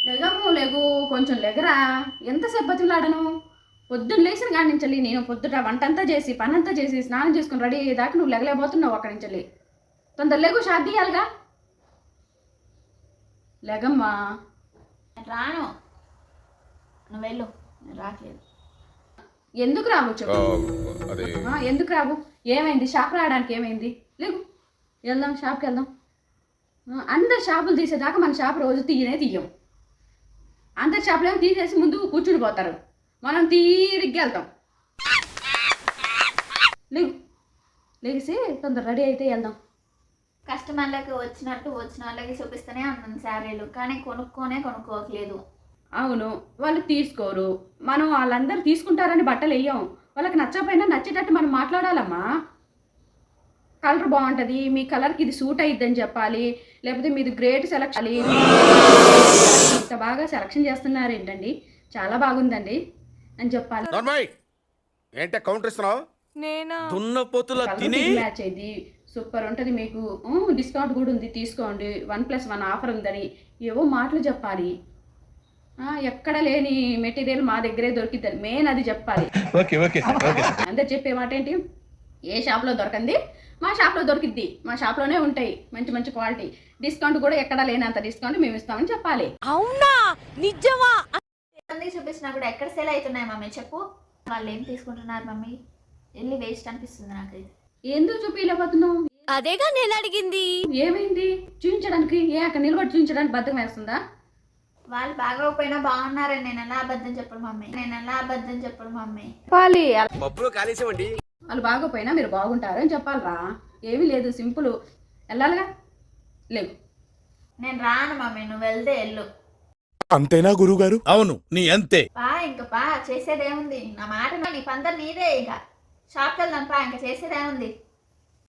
లెగము లెగు, కొంచెం లెగరా. ఎంతసేపు బతిలాడను? పొద్దున్న లేచిన కాడి నుంచి నేను పొద్దుట వంటంతా చేసి పనంతా చేసి స్నానం చేసుకుని రెడీ అయ్యేదాకా నువ్వు లెగలేకపోతున్నావు అక్కడి నుంచి. తొందర లెగు, షాద్ తీయాలిగా. లెగమ్మా. రాను, నువ్వు వెళ్ళు, నేను రాట్లేదు. ఎందుకు రావు చెప్పు. ఎందుకు రావు? ఏమైంది? షాప్ రావడానికి ఏమైంది? లేవు, వెళ్దాం, షాప్కి వెళ్దాం. అందరు షాపులు తీసేదాకా మన షాప్ రోజు తీయం. అందరి షాపులు ఏమో తీసేసి ముందు కూర్చుని పోతారు, మనం తీరిగ్గా వెళ్తాం. లేవు, లేచి తొందర రెడీ అయితే వెళ్దాం. కస్టమర్లకి వచ్చిన వాళ్ళకి చూపిస్తూనే ఉన్నాను శారీలు, కానీ కొనుక్కోవట్లేదు. అవును, వాళ్ళు తీసుకోరు. మనం వాళ్ళందరూ తీసుకుంటారని బట్టలు వేయం. వాళ్ళకి నచ్చకపోయినా నచ్చేటట్టు మనం మాట్లాడాలమ్మా. కలర్ బాగుంటుంది, మీ కలర్కి ఇది సూట్ అయిద్దని చెప్పాలి, లేకపోతే మీది గ్రేట్ సెలక్షన్. ఇంత బాగా సెలక్షన్ చేస్తున్నారు ఏంటండి, చాలా బాగుందండి అని చెప్పాలి. మ్యాచ్ అయింది, సూపర్ ఉంటుంది, మీకు డిస్కౌంట్ కూడా ఉంది, తీసుకోండి, 1+1 ఆఫర్ ఉందని ఏవో మాటలు చెప్పాలి. ఎక్కడ లేని మెటీరియల్ మా దగ్గరే దొరికిద్దని మెయిన్ అది చెప్పాలి. అందరు చెప్పే మాట ఏంటి? ఏ షాప్లో దొరకంది మా షాప్లో దొరికిద్ది, మా షాప్లోనే ఉంటాయి మంచి మంచి క్వాలిటీ, డిస్కౌంట్ కూడా ఎక్కడా లేనంత డిస్కౌంట్ మేము ఇస్తామని చెప్పాలి. అవునా, నిజమా? చూపించినా కూడా ఎక్కడ సేల్ అవుతున్నాయి మమ్మీ చెప్పు. వాళ్ళు ఏం తీసుకుంటున్నారు మమ్మీ? వెళ్ళి వేస్ట్ అనిపిస్తుంది నాకైతే. ఎందుకు చూపించలేకపోతున్నావు? అదేగా నేను అడిగింది. ఏమైంది? చూపించడానికి అక్కడ నిలబడి చూపించడానికి బద్దకం వేస్తుందా? వాళ్ళు బాగోకపోయినా బాగున్నారని నేను ఎలా అబద్ధం చెప్పడు మమ్మీ. వాళ్ళు బాగోపోయినా మీరు బాగుంటారు అని చెప్పాలరా. ఏమీ లేదు, సింపుల్. వెళ్ళాలిగా, లేవు. నేను రాను మమ్మీ, నువ్వు వెళ్తే వెళ్ళు. అంతేనా గురువు గారు? అవును, నీ అంతే. చేసేదేముంది? నా మాట నీ పందరు నీదే. ఇక షాప్కి వెళ్దాం పా, ఇంకా చేసేదేముంది?